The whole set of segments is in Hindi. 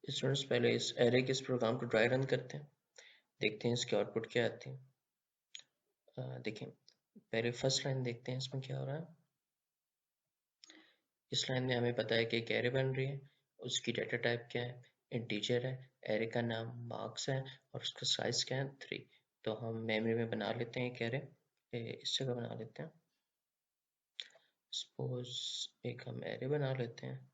स्टूडेंट्स पहले इस एरे के इस प्रोग्राम को ट्राई रन करते हैं, देखते हैं इसकी आउटपुट क्या आती है। देखिए पहले फर्स्ट लाइन देखते हैं इसमें क्या हो रहा है। इस लाइन में हमें पता है कि एक एरे बन रही है, उसकी डाटा टाइप क्या है, इंटीजर है, एरे का नाम मार्क्स है और उसका साइज क्या है 3। तो हम मेमोरी में बना लेते हैं एक एरे, इस जगह बना लेते हैं। सपोज एक हम एरे बना लेते हैं।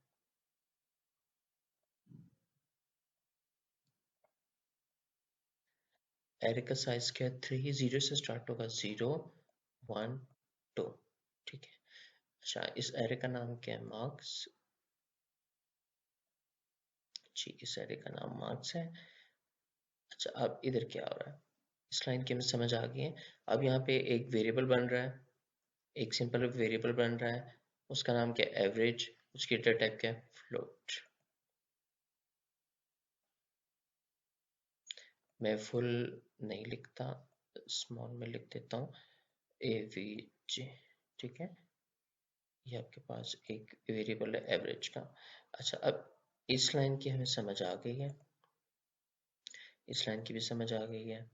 एरे का साइज क्या है 3, 0 से स्टार्ट होगा, 0 1 2। ठीक है। अच्छा इस एरे का नाम क्या है, मार्क्स। जी इस एरे का नाम मार्क्स है। अच्छा अब इधर क्या हो रहा है, इस लाइन की हमें समझ आ गई है। अब यहाँ पे एक वेरिएबल बन रहा है, एक सिंपल वेरिएबल बन रहा है, उसका नाम क्या है एवरेज, उसकी डेटा टाइप क्या है फ्लोट। मैं फुल नहीं लिखता, स्मॉल में लिख देता हूँ, एवीजे। ठीक है, ये आपके पास एक वेरिएबल है एवरेज का। अच्छा अब इस लाइन की हमें समझ आ गई है, इस लाइन की भी समझ आ गई है।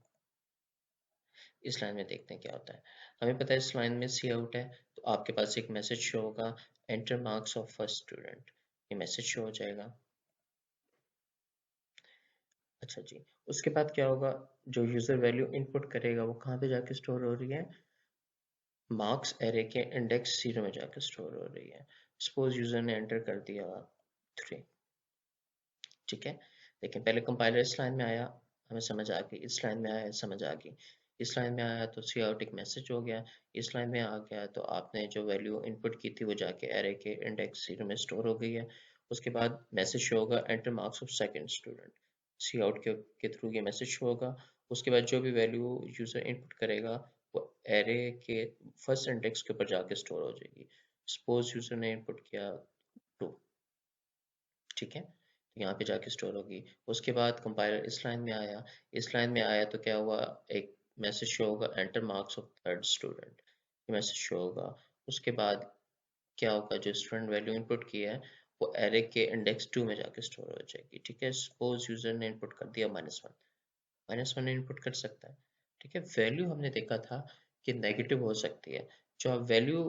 इस लाइन में देखते हैं क्या होता है। हमें पता है इस लाइन में सी आउट है, तो आपके पास एक मैसेज शो होगा, enter marks of first student. ये मैसेज शो हो जाएगा। अच्छा जी, उसके बाद क्या होगा, जो यूजर वैल्यू इनपुट करेगा वो कहाँ पे जाके स्टोर हो रही है, मार्क्स एरे के इंडेक्स 0 में जाकर स्टोर हो रही है। सपोज यूजर ने एंटर कर दिया 3। ठीक है, लेकिन पहले कंपाइलर इस लाइन में आया, हमें समझ आ गई, इस लाइन में आया समझ आ गई, इस लाइन में आया तो सी आउट एक मैसेज हो गया, इस लाइन में आ गया तो आपने जो वैल्यू इनपुट की थी वो जाके एरे के इंडेक्स 0 में स्टोर हो गई है। उसके बाद मैसेज शो होगा enter marks of second student, cout के थ्रू ये मैसेज शो होगा। उसके बाद जो भी वैल्यू यूजर इनपुट करेगा वो एरे के फर्स्ट इंडेक्स के ऊपर जाके स्टोर हो जाएगी। सपोज यूजर ने इनपुट किया 2। ठीक है, तो यहाँ पे जाके स्टोर होगी। उसके बाद कंपाइलर इस लाइन में आया, इस लाइन में आया तो क्या हुआ, एक मैसेज शो होगा enter marks of third student, ये मैसेज शो होगा। उसके बाद क्या होगा, जो स्टूडेंट वैल्यू इनपुट की है वो एरे के इंडेक्स 2 में जाके स्टोर हो जाएगी। ठीक है, सपोज यूजर ने इनपुट कर दिया -1, -1 इनपुट कर सकता है। ठीक है, वैल्यू हमने देखा था कि नेगेटिव हो सकती है, जो आप वैल्यू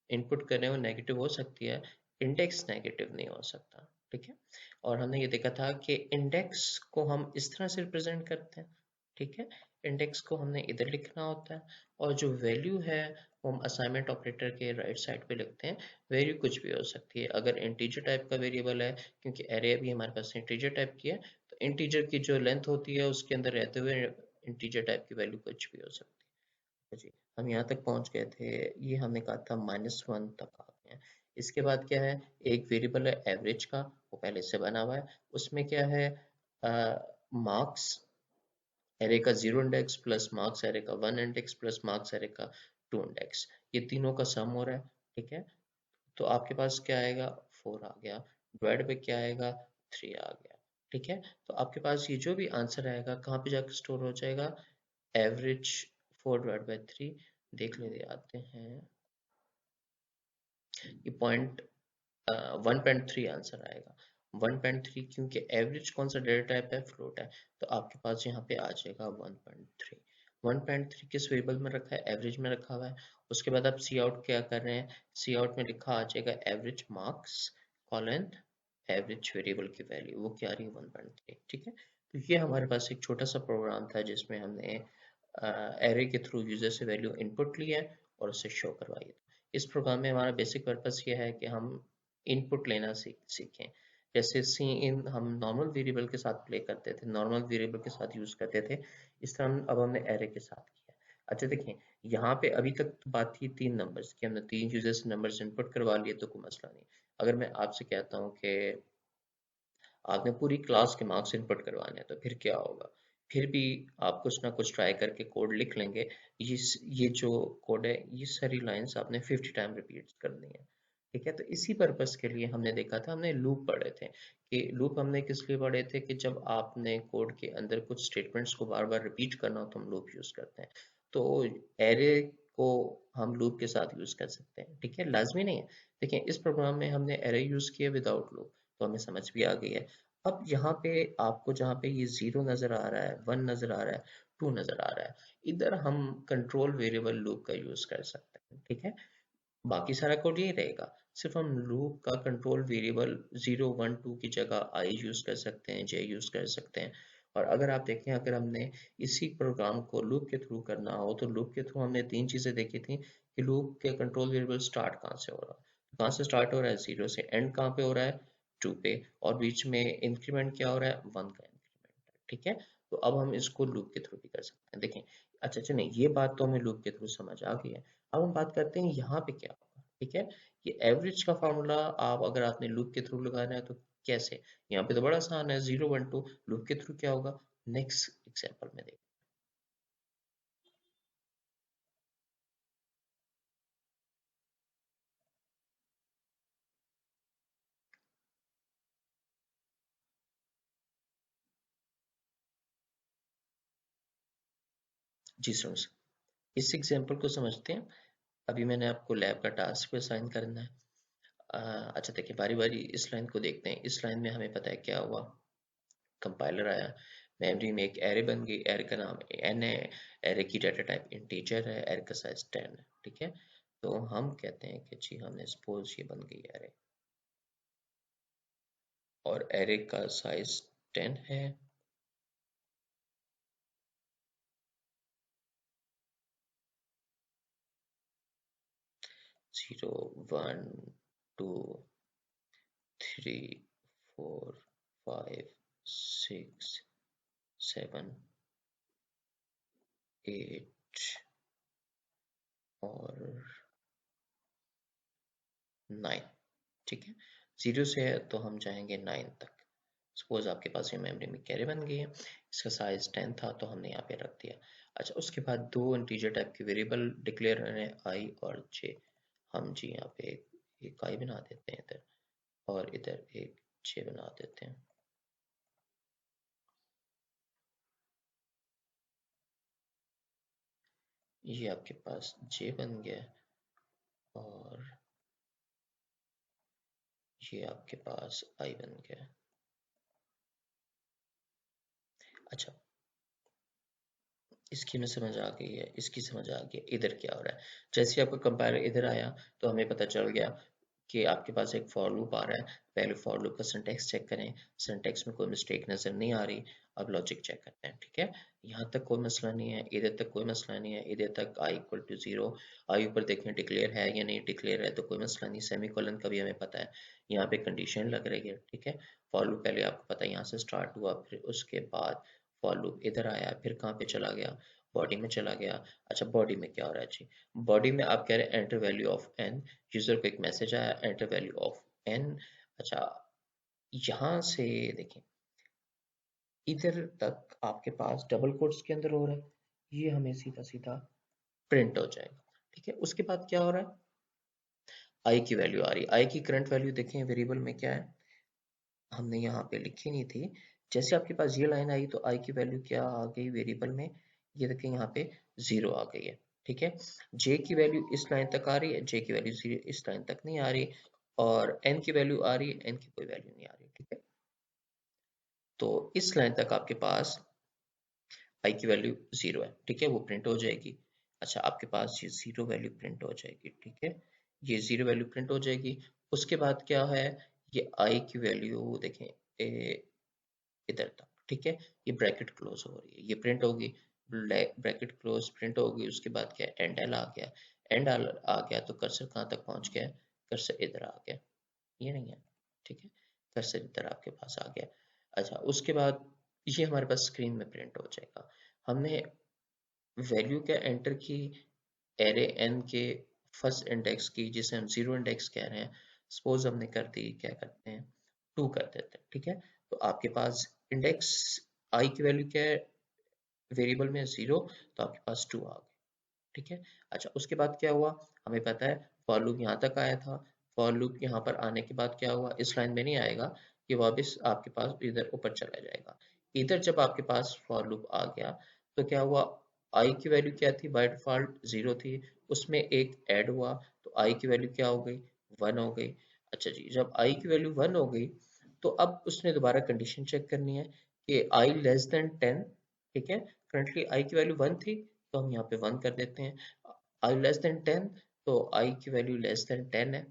इनपुट कर रहे हो नेगेटिव हो सकती है, इंडेक्स नेगेटिव नहीं हो सकता। ठीक है, और हमने ये देखा था कि इंडेक्स को हम इस तरह से रिप्रेजेंट करते हैं। ठीक है, इंडेक्स को हमने इधर लिखना होता है, और जो वैल्यू है वो हम असाइनमेंट ऑपरेटर के राइट साइड पे लिखते हैं। वैल्यू कुछ भी हो सकती है, अगर इंटीजर टाइप का वेरिएबल है, क्योंकि एरे अभी हमारे पास इंटीजर टाइप की है, तो इंटीजर की जो लेंथ होती है उसके अंदर रहते हुए इंटीजर टाइप की वैल्यू कुछ भी हो सकती है। जी, हम यहाँ तक पहुँच गए थे, ये हमने कहा था -1 तक आ गए हैं। इसके बाद क्या है, एक वेरिएबल है एवरेज का, वो पहले से बना हुआ है, उसमें क्या है, मार्क्स एरे का 0 इंडेक्स प्लस मार्क्स एरे का 1 इंडेक्स प्लस मार्क्स एरे का 2 इंडेक्स, ये तीनों का सम हो रहा है। ठीक है, तो आपके पास क्या आएगा, 4 आ गया, डिवाइड पे क्या आएगा, 3 आ गया। ठीक है, तो आपके पास ये जो भी आंसर आएगा कहाँ पे जाकर स्टोर हो जाएगा, एवरेज 4/3। देख लेते आते हैं, ये पॉइंट 1.3 आंसर आएगा। 1.3 क्योंकि एवरेज कौन सा डेटा टाइप है, फ्लोट है, तो आपके पास यहाँ पे आ जाएगा 1.3। 1.3 किस वेरिएबल में रखा है, एवरेज में रखा हुआ है। उसके बाद आप सी आउट क्या कर रहे हैं, सी आउट में लिखा आ जाएगा average marks colon average variable की वैल्यू, वो क्या आ रही है 1.3। ठीक है, तो ये हमारे पास एक छोटा सा प्रोग्राम था जिसमें हमने एरे के थ्रू यूजर से वैल्यू इनपुट ली है और उसे शो करवाई है। इस प्रोग्राम में हमारा बेसिक पर्पस ये है कि हम इनपुट लेना सीखें। जैसे सी इन हम नॉर्मल वेरिएबल के साथ प्ले करते थे, नॉर्मल वेरिएबल के साथ यूज करते थे, इस तरह अब हमने एरे के साथ किया। अच्छा देखिए, यहाँ पे अभी तक तो बात थी 3 नंबर्स की, हमने 3 यूजर से नंबर्स इनपुट करवा लिए तो कोई मसला नहीं। अगर मैं आपसे कहता हूँ कि आपने पूरी क्लास के मार्क्स इनपुट करवाने हैं तो फिर क्या होगा, फिर भी आप कुछ ना कुछ ट्राई करके कोड लिख लेंगे। ये जो कोड है ये सारी लाइंस आपने 50 टाइम रिपीट करनी है। ठीक है, तो इसी पर्पस के लिए हमने देखा था, हमने लूप पढ़े थे, कि लूप हमने किस लिए पढ़े थे, कि जब आपने कोड के अंदर कुछ स्टेटमेंट्स को बार बार रिपीट करना हो तो हम लूप यूज करते हैं। तो एरे को हम लूप के साथ यूज कर सकते हैं। ठीक है, लाजमी नहीं है। देखिए इस प्रोग्राम में हमने एरे यूज किया विदाउट लूप, तो हमें समझ भी आ गई है। अब यहाँ पे आपको जहाँ पे ये 0 नज़र आ रहा है, 1 नज़र आ रहा है, 2 नज़र आ रहा है, इधर हम कंट्रोल वेरिएबल लूप का यूज़ कर सकते हैं, ठीक है? बाकी सारा कोड यही रहेगा, सिर्फ हम लूप का कंट्रोल वेरिएबल 0 1 2 की जगह आई यूज़ कर सकते हैं, जे यूज़ कर सकते हैं। और अगर आप देखें, अगर हमने इसी प्रोग्राम को लूप के थ्रू करना हो तो लूप के थ्रू हमने तीन चीज़ें देखी थी कि लूप के कंट्रोल वेरिएबल स्टार्ट कहाँ से हो रहा है, कहाँ से स्टार्ट हो रहा है, 0 से, एंड कहाँ पे हो रहा है, 2 पे, और बीच में इंक्रीमेंट क्या हो रहा है, 1 का इंक्रीमेंट है, ठीक है? तो अब हम इसको लूप के थ्रू भी कर सकते हैं, देखें। अच्छा चलिए, ये बात तो हमें लूप के थ्रू समझ आ गई है। अब हम बात करते हैं यहाँ पे क्या होगा, ठीक है? ये एवरेज का फार्मूला आप अगर आपने लूप के थ्रू लगाना है तो कैसे? यहाँ पे तो बड़ा आसान है, 0 1 2, लूप के थ्रू क्या होगा, नेक्स्ट एग्जांपल में देखते हैं। जी स्टूडेंट्स, इस एग्जांपल को समझते हैं। अभी मैंने आपको लैब का टास्क भी असाइन करना है। अच्छा देखिए, बारी बारी इस लाइन को देखते हैं। इस लाइन में हमें पता है क्या हुआ, कंपाइलर आया, मेमोरी में एक एरे बन गई, एरे का नाम n है, एरे की डाटा टाइप इंटीजर है, एरे का साइज 10 है, ठीक है? तो हम कहते हैं कि जी हमने सपोज ये बन गई एरे, और एरे का साइज 10 है, 0 1 2 3 4 5 6 7 8 और 9, ठीक है? 0 से है तो हम जाएंगे 9 तक। सपोज आपके पास ये मेमोरी में कैरी बन गई है, इसका साइज 10 था तो हमने यहाँ पे रख दिया। अच्छा, उसके बाद दो इंटीजर टाइप के वेरिएबल डिक्लेयर करने, आई और जे। हम जी यहाँ पे एक आई बना देते हैं इधर, और इधर एक जे बना देते हैं। ये आपके पास जे बन गया, और ये आपके पास आई बन गया। अच्छा, इसकी में समझ आ गई है, इसकी समझ आ गई है, इधर क्या हो रहा है। जैसे ही आपका कंपाइलर इधर आया तो हमें पता चल गया कि आपके पास एक फॉर लूप आ रहा है। पहले फॉर लूप का सिंटैक्स चेक करें, सिंटैक्स में कोई मिस्टेक नज़र नहीं आ रही। अब लॉजिक चेक करते हैं, ठीक है? यहाँ तक कोई मसला नहीं है, इधर तक कोई मसला नहीं है, इधर तक आई इक्वल टू 0। आई ऊपर देखें डिक्लेयर है या नहीं, डिक्लेयर है तो कोई मसला नहीं। सेमी कॉलन का भी हमें पता है, यहाँ पे कंडीशन लग रही है, ठीक है? फॉर लूप पहले आपको पता है यहाँ से स्टार्ट हुआ, फिर उसके बाद फॉर लूप इधर आया, फिर कहाँ पे चला गया, बॉडी में चला गया। अच्छा, बॉडी में क्या हो रहा है जी? बॉडी में आप कह रहे हैं enter value of N, user को एक मैसेज आया एंटर वैल्यू ऑफ एन। अच्छा, यहाँ से देखें, इधर तक आपके पास डबल कोट्स के अंदर हो रहा है, ये हमें सीधा सीधा प्रिंट हो जाएगा, ठीक है? उसके बाद क्या हो रहा है, आई की वैल्यू आ रही है। आई की करंट वैल्यू देखें वेरिएबल में क्या है, हमने यहाँ पे लिखी नहीं थी। जैसे आपके पास ये लाइन आई तो आई की वैल्यू क्या आ गई वेरिएबल में, ये देखें यहाँ पे 0 आ गई है, ठीक है? जे की वैल्यू इस लाइन तक आ रही है, जे की वैल्यू इस लाइन तक नहीं आ रही, और एन की वैल्यू आ रही है, एन की कोई वैल्यू नहीं आ रही, ठीक है? तो इस लाइन तक आपके पास आई की वैल्यू 0 है, ठीक है? वो प्रिंट हो जाएगी। अच्छा, आपके पास ये 0 वैल्यू प्रिंट हो जाएगी, ठीक है? ये 0 वैल्यू प्रिंट हो जाएगी। उसके बाद क्या है, ये आई की वैल्यू देखें, इधर तक, ठीक है? ये ब्रैकेट क्लोज हो रही है, ये प्रिंट होगी, ब्रैकेट क्लोज प्रिंट होगी। उसके बाद क्या, एंड एल आ गया, एंड एल आ गया तो कर्सर कहाँ तक पहुंच गया, कर्सर इधर आ गया, ये नहीं है, ठीक है? कर्सर इधर आपके पास आ गया। अच्छा, उसके बाद ये हमारे पास स्क्रीन में प्रिंट हो जाएगा। हमने वैल्यू क्या एंटर की, एरे एन के फर्स्ट इंडेक्स की, जिसे हम जीरो इंडेक्स कह रहे हैं, सपोज हमने कर दी, क्या करते हैं, 2 कर देते हैं, ठीक है? तो आपके पास इंडेक्स आई की वैल्यू क्या है वेरिएबल में, 0, तो आपके पास 2 आ गए, ठीक है? अच्छा, उसके बाद क्या हुआ, हमें पता है फॉर लूप यहाँ तक आया था। फॉर लूप यहाँ पर आने के बाद क्या हुआ, इस लाइन में नहीं आएगा, ये वापस आपके पास इधर ऊपर चला जाएगा। इधर जब आपके पास फॉर लूप आ गया तो क्या हुआ, आई की वैल्यू क्या थी, बाय डिफॉल्ट 0 थी, उसमें एक ऐड हुआ तो आई की वैल्यू क्या हो गई, 1 हो गई। अच्छा जी, जब आई की वैल्यू 1 हो गई तो अब उसने दोबारा कंडीशन चेक करनी है कि आई लेस देन 10, ठीक है। करंटली आई की वैल्यू 1 थी, तो हम यहाँ पे 1 कर देते हैं। आई लेस देन 10, तो आई की वैल्यू लेस देन 10 है।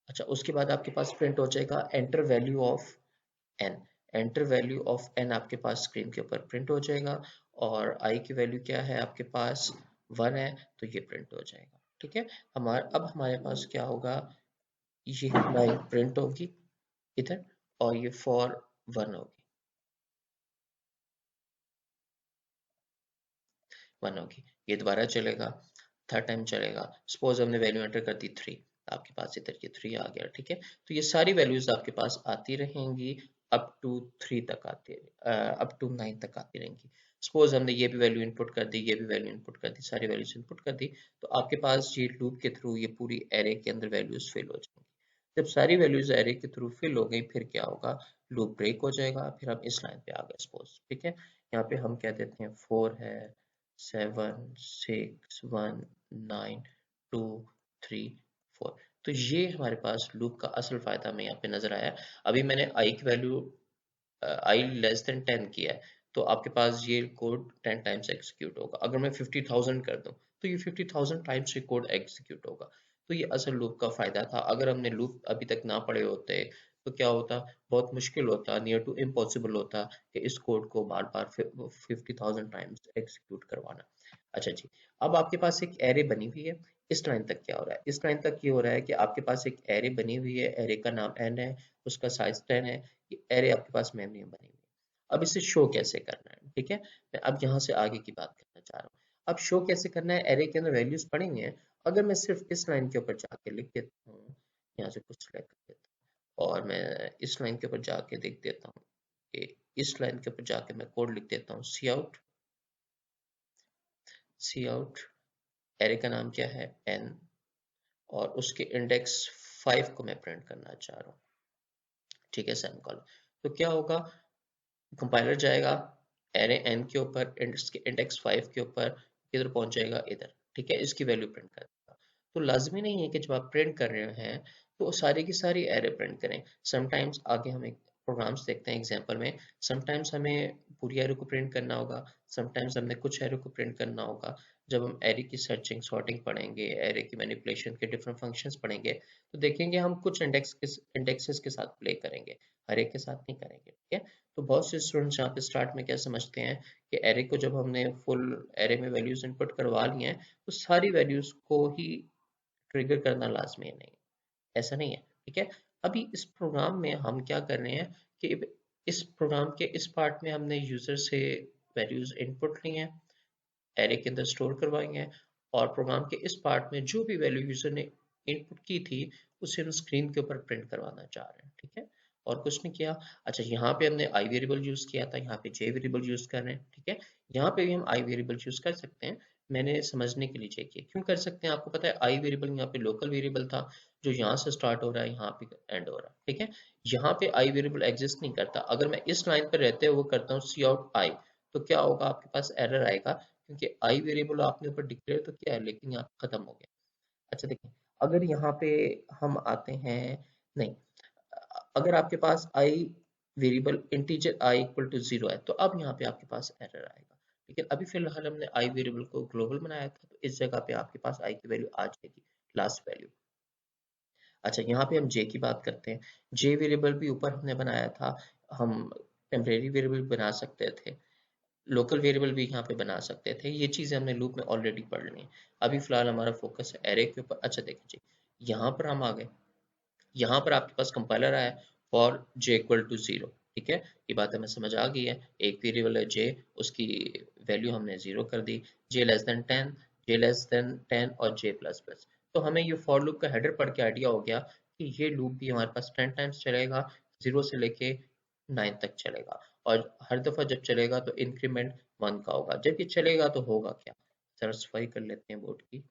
अच्छा, उसके बाद आपके पास प्रिंट हो जाएगा enter value of N. Enter value of N आपके पास स्क्रीन के ऊपर प्रिंट हो जाएगा, और आई की वैल्यू क्या है आपके पास 1 है, तो ये प्रिंट हो जाएगा, ठीक है। अब हमारे पास क्या होगा, ये हमारी प्रिंट होगी इधर, और ये फॉर 1 होगी, 1 होगी। ये दोबारा चलेगा, थर्ड टाइम चलेगा। सपोज हमने वैल्यू एंटर कर दी 3, आपके पास इधर ये 3 आ गया, ठीक है। तो ये सारी वैल्यूज आपके पास आती रहेंगी अप टू 3 तक आती है, अप टू 9 तक आती रहेंगी। सपोज हमने ये भी वैल्यू इनपुट कर दी, ये भी वैल्यू इनपुट कर दी, सारी वैल्यूज इनपुट कर दी, तो आपके पास ये लूप के थ्रू ये पूरी एरे के अंदर वैल्यूज फिल हो जाएंगी। जब सारी वैल्यूज एरे के थ्रू फिल हो गई, फिर क्या होगा, लूप ब्रेक हो जाएगा। फिर हम इस लाइन पे आ गए सपोज, ठीक है। यहाँ पे हम कह देते हैं 4 है, 7 6 1 9 2 3 4। तो ये हमारे पास लूप का असल फायदा हमें यहाँ पे नजर आया। अभी मैंने आई की वैल्यू आई लेस देन 10 किया है, तो आपके पास ये कोड 10 टाइम्स एग्जीक्यूट होगा। अगर मैं 50,000 कर दूं, तो ये 50,000 टाइम्स ये कोड एग्जीक्यूट होगा। तो ये असल लूप का फायदा था। अगर हमने लूप अभी तक ना पढ़े होते, तो क्या होता, बहुत मुश्किल होता, नियर टू इम्पॉसिबल होता कि इस कोड को बार बार 50,000 टाइम्स एग्जीक्यूट करवाना। अच्छा जी, अब आपके पास एक एरे बनी हुई है। इस लाइन तक क्या हो रहा है, इस लाइन तक ये हो रहा है कि आपके पास एक एरे बनी हुई है, एरे का नाम n है, उसका साइज 10 है। ये एरे आपके पास मेमोरी में बनी हुई है। अब इसे शो कैसे करना है, ठीक है। मैं अब यहाँ से आगे की बात करना चाह रहा हूँ। अब शो कैसे करना है, एरे के अंदर वैल्यूज पड़ी हुई हैं। अगर मैं सिर्फ इस लाइन के ऊपर जाके लिख देता हूँ, यहाँ से कुछ सिलेक्ट कर देता हूँ, और मैं इस लाइन के ऊपर जाके देख देता हूँ कि इस लाइन के ऊपर जाके मैं कोड लिख देता हूँ सी आउट, एरे का नाम क्या है n, और उसके इंडेक्स 5 को मैं प्रिंट करना चाह रहा हूँ, ठीक है, सेमीकोलन। तो क्या होगा, कंपाइलर जाएगा एरे n के ऊपर, इसके इंडेक्स 5 के ऊपर, किधर पहुंच जाएगा, इधर, ठीक है, इसकी वैल्यू प्रिंट कर देगा। तो लाजमी नहीं है कि जब आप प्रिंट कर रहे हैं तो सारी की सारी एरे प्रिंट करें। समटाइम्स आगे हम एक प्रोग्राम्स देखते हैं एग्जांपल में, समटाइम्स हमें पूरी एरे को प्रिंट करना होगा, समटाइम्स हमने कुछ एरे को प्रिंट करना होगा। जब हम एरे की सर्चिंग सॉर्टिंग पढ़ेंगे, एरे की मैनिपुलेशन के डिफरेंट फंक्शंस पढ़ेंगे, तो देखेंगे हम कुछ इंडेक्सेस के साथ प्ले करेंगे, हर एक के साथ नहीं करेंगे, ठीक है। तो बहुत से स्टूडेंट्स यहाँ पे स्टार्ट में क्या समझते हैं कि एरे को जब हमने फुल एरे में वैल्यूज इनपुट करवा ली हैं, तो सारी वैल्यूज को ही ट्रिगर करना लाजमी है, नहीं, ऐसा नहीं है, ठीक है। अभी इस प्रोग्राम में हम क्या कर रहे हैं कि इस प्रोग्राम के इस पार्ट में हमने यूजर से वैल्यूज इनपुट ली हैं, एरे के अंदर स्टोर करवाई हैं, और प्रोग्राम के इस पार्ट में जो भी वैल्यू यूजर ने इनपुट की थी, उसे हम स्क्रीन के ऊपर प्रिंट करवाना चाह रहे हैं, ठीक है, और कुछ नहीं किया। अच्छा, यहाँ पे हमने आई वेरिएबल यूज किया था, यहाँ पे जे वेरिएबल यूज कर रहे हैं, ठीक है। यहाँ पे भी हम आई वेरिएबल यूज कर सकते हैं, मैंने समझने के लिए चेक किया क्यों कर सकते हैं। आपको पता है आई वेरिएबल यहाँ पे लोकल वेरिएबल था, जो यहाँ से स्टार्ट हो रहा है, यहाँ पे एंड हो रहा है, ठीक है। यहाँ पे आई वेरिएबल एग्जिस्ट नहीं करता। अगर मैं इस लाइन पर रहते हुए करता हूँ सी आउट आई, तो क्या होगा, आपके पास एरर आएगा, क्योंकि आई वेरिएबल आपने ऊपर डिक्लेयर तो किया है, लेकिन यहाँ खत्म हो गया। अच्छा देखिए, अगर यहाँ पे हम आते हैं, नहीं, अगर आपके पास i variable integer i equal to 0 है, तो अब यहाँ पे आपके पास एरर आएगा। लेकिन अभी फिलहाल हमने आई वेरिएबल को ग्लोबल बनाया था, तो इस जगह पे आपके पास आई की वैल्यू आ जाएगी, लास्ट वैल्यू। अच्छा, यहाँ पे हम जे की बात करते हैं। जे वेरिएबल भी ऊपर हमने बनाया था, हम टेम्परेरी वेरिएबल बना सकते थे, लोकल वेरिएबल भी यहाँ पे बना सकते थे। ये चीज़ें हमने लूप में ऑलरेडी पढ़ ली हैं। अभी फिलहाल हमारा फोकस है एरे के ऊपर। अच्छा देखिए जी, यहाँ पर हम आ गए, यहाँ पर आपके पास कंपाइलर आया फॉर जे इक्वल टू 0, ठीक है। ये बात हमें समझ आ गई है, एक वेरिएबल है जे, उसकी वैल्यू हमने 0 कर दी, जे लेस देन 10, जे लेस देन 10 और जे प्लस प्लस। तो हमें ये फॉर लूप का हेडर पढ़ के आइडिया हो गया कि ये लूप भी हमारे पास 10 टाइम्स चलेगा, 0 से लेके 9 तक चलेगा, और हर दफा जब चलेगा तो इंक्रीमेंट 1 का होगा। जब ये चलेगा तो होगा क्या, जरा सफाई कर लेते हैं बोर्ड की।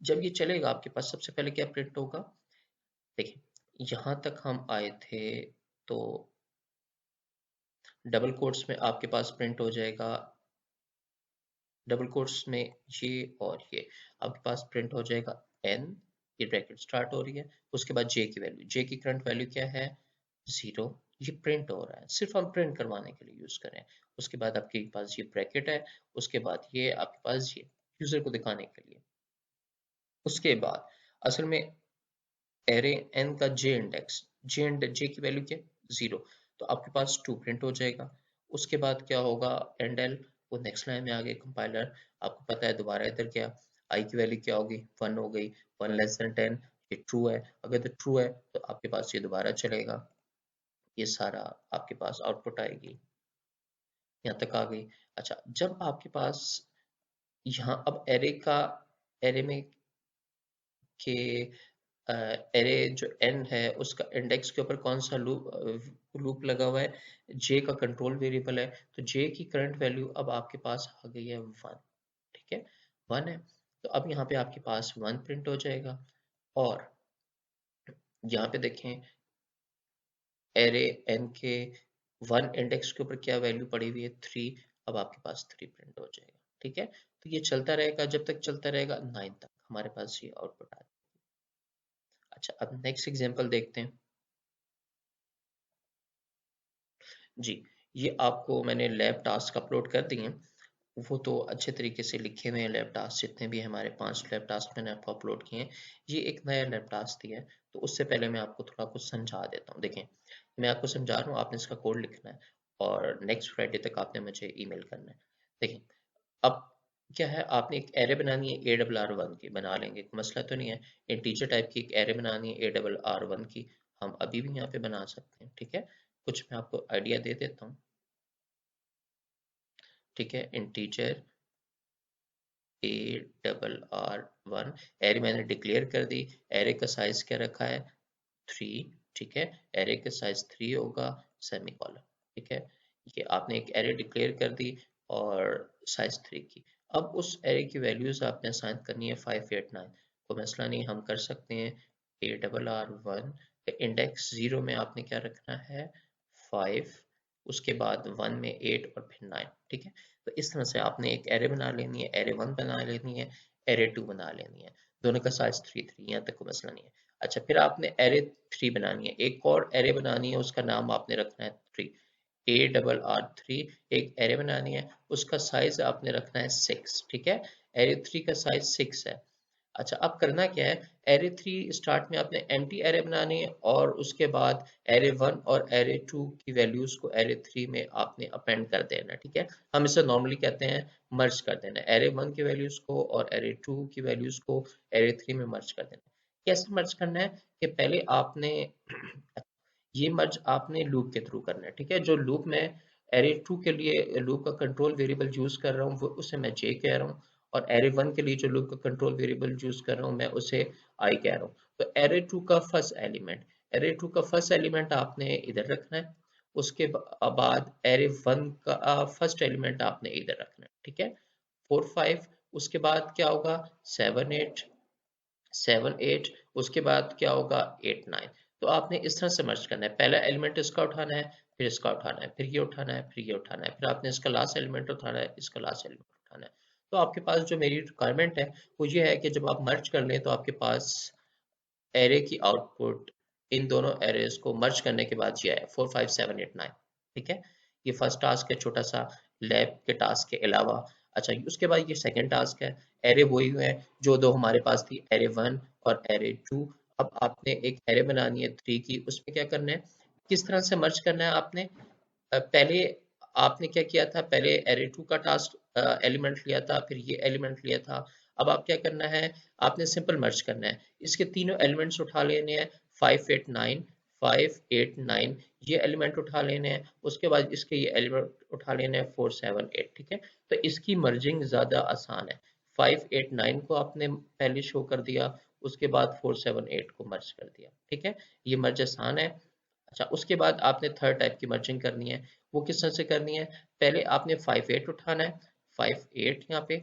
जब ये चलेगा आपके पास सबसे पहले क्या प्रिंट होगा, देखिए यहाँ तक हम आए थे, तो डबल कोट्स में आपके पास प्रिंट हो जाएगा, डबल कोट्स में ये और ये आपके पास प्रिंट हो जाएगा n, ये ब्रैकेट स्टार्ट हो रही है, उसके बाद जे की वैल्यू, जे की करंट वैल्यू क्या है 0, ये प्रिंट हो रहा है, सिर्फ हम प्रिंट करवाने के लिए यूज करें। उसके बाद आपके पास ये ब्रैकेट है, उसके बाद ये आपके पास ये यूजर को दिखाने के लिए। उसके बाद असल में एरे n का जे की वैल्यू क्या 0, तो आपके पास 2 प्रिंट हो जाएगा। उसके बाद क्या होगा एंड एल, वो नेक्स्ट लाइन में आ गए कंपाइलर, आपको पता है दोबारा इधर क्या आई की वैल्यू क्या होगी 1 हो गई, 1 लेस देन 10, ये ट्रू है, अगर तो ट्रू है तो आपके पास ये दोबारा चलेगा, ये सारा आपके पास आउटपुट आएगी, यहाँ तक आ गई। अच्छा, जब आपके पास यहाँ अब एरे में के एरे जो n है उसका इंडेक्स के ऊपर कौन सा लूप लगा हुआ है, j का कंट्रोल वेरिएबल है, तो j की करंट वैल्यू अब आपके पास आ गई है 1, ठीक है 1 है, तो अब यहाँ पे आपके पास 1 प्रिंट हो जाएगा। और यहाँ पे देखें एरे n के 1 इंडेक्स के ऊपर क्या वैल्यू पड़ी हुई है 3, अब आपके पास 3 प्रिंट हो जाएगा, ठीक है। तो ये चलता रहेगा, जब तक चलता रहेगा 9 तक हमारे पास ये आउटपुट आ जाएगा। अच्छा, अब नेक्स्ट एग्जांपल देखते हैं जी। ये आपको मैंने लैब टास्क अपलोड कर दिए हैं, वो तो अच्छे तरीके से लिखे हुए हैं लैब टास्क, जितने भी हमारे 5 लैब टास्क मैंने आपको अपलोड किए हैं। ये एक नया लैब टास्क दिया है, तो उससे पहले मैं आपको थोड़ा कुछ समझा देता हूँ। देखें, मैं आपको समझा रहा हूँ, आपने इसका कोड लिखना है और नेक्स्ट फ्राइडे तक आपने मुझे ईमेल करना है। देखें, अब क्या है, आपने एक एरे बनानी है ARR1 की, बना लेंगे, कोई मसला तो नहीं है। इंटीजर टाइप की एक एरे बनानी है ARR1 की, हम अभी भी यहाँ पे बना सकते हैं, ठीक है। कुछ मैं आपको आइडिया दे देता हूँ, ठीक है। इंटीजर ARR1 एरे मैंने डिक्लेयर कर दी, एरे का साइज क्या रखा है 3, ठीक है, एरे का साइज 3 होगा, सेमीकोलन, ठीक है। ये आपने एक एरे डिक्लेयर कर दी और साइज 3 की। अब उस एरे की वैल्यूज आपने असाइन करनी है 5 8 9, कोई मसला नहीं, हम कर सकते हैं। ARR1 इंडेक्स 0 में आपने क्या रखना है 5, उसके बाद 1 में 8 और फिर 9, ठीक है। तो इस तरह से आपने एक एरे बना लेनी है, एरे 1 बना लेनी है, एरे 2 बना लेनी है, दोनों का साइज 3 3, यहाँ तक कोई मसला नहीं है। अच्छा, फिर आपने एरे 3 बनानी है, एक और एरे बनानी है, उसका नाम आपने रखना है 3, ARR3 एक एरे बनानी है, उसका साइज आपने रखना है 6, ठीक है। एरे 3 का साइज 6 है। अच्छा, अब करना क्या है, एरे 3 स्टार्ट में आपने एम्प्टी एरे बनानी है और उसके बाद एरे 1 और एरे 2 की वैल्यूज को एरे 3 में आपने अपेंड कर देना, ठीक है। हम इसे नॉर्मली कहते हैं मर्ज कर देना, एरे 1 की वैल्यूज को और एरे 2 की वैल्यूज को एरे 3 में मर्ज कर देना। कैसे मर्ज करना है कि पहले आपने ये मर्ज आपने लूप के थ्रू करना है, ठीक है। जो लूप में एरे 2 के लिए लूप का कंट्रोल वेरिएबल यूज कर रहा हूँ वो उसे मैं जे कह रहा हूँ, और एरे 1 के लिए जो लूप का कंट्रोल वेरिएबल यूज कर रहा हूँ मैं उसे आई कह रहा हूँ। तो एरे 2 का फर्स्ट एलिमेंट आपने इधर रखना है, उसके बाद एरे 1 का फर्स्ट एलिमेंट आपने इधर रखना है, ठीक है 4 5, उसके बाद क्या होगा 7 8, उसके बाद क्या होगा 8 9। तो आपने इस तरह से मर्ज करना है, पहला एलिमेंट इसका उठाना है, फिर इसका उठाना है, फिर ये उठाना है, फिर ये उठाना है, फिर आपने इसका लास्ट एलिमेंट उठाना है, इसका लास्ट एलिमेंट उठाना है। तो आपके पास जो मेरी रिक्वायरमेंट है वो ये है कि जब आप मर्ज कर लें तो आपके पास एरे की आउटपुट इन दोनों एरेज को मर्ज करने के बाद ये है 4 5 7 8 9, ठीक है। ये फर्स्ट टास्क है छोटा सा लैब के टास्क के अलावा। अच्छा, उसके बाद ये सेकंड टास्क है, एरे वही है जो दो हमारे पास थी, एरे 1 और एरे 2। अब आपने एक एरे बनानी है 3 की, उसमें क्या करना है, किस तरह से मर्ज करना है आपने, पहले आपने क्या किया था, पहले एरे 2 का टास्क एलिमेंट लिया था, फिर ये एलिमेंट लिया था। अब आप क्या करना है, आपने सिंपल मर्ज करना है, इसके तीनों एलिमेंट्स उठा लेने हैं 5 8 9, 5 8 9 ये एलिमेंट उठा लेने हैं, उसके बाद इसके ये एलिमेंट उठा लेने हैं 4 7 8, ठीक है। तो इसकी मर्जिंग ज़्यादा आसान है, 5 8 9 को आपने पहले शो कर दिया, उसके बाद 4 7 8 को मर्ज कर दिया, ठीक है, ये मर्ज आसान है। अच्छा, उसके बाद आपने थर्ड टाइप की मर्जिंग करनी है, वो किस तरह से करनी है, पहले आपने 5 8 उठाना है, 5 8 यहाँ पे,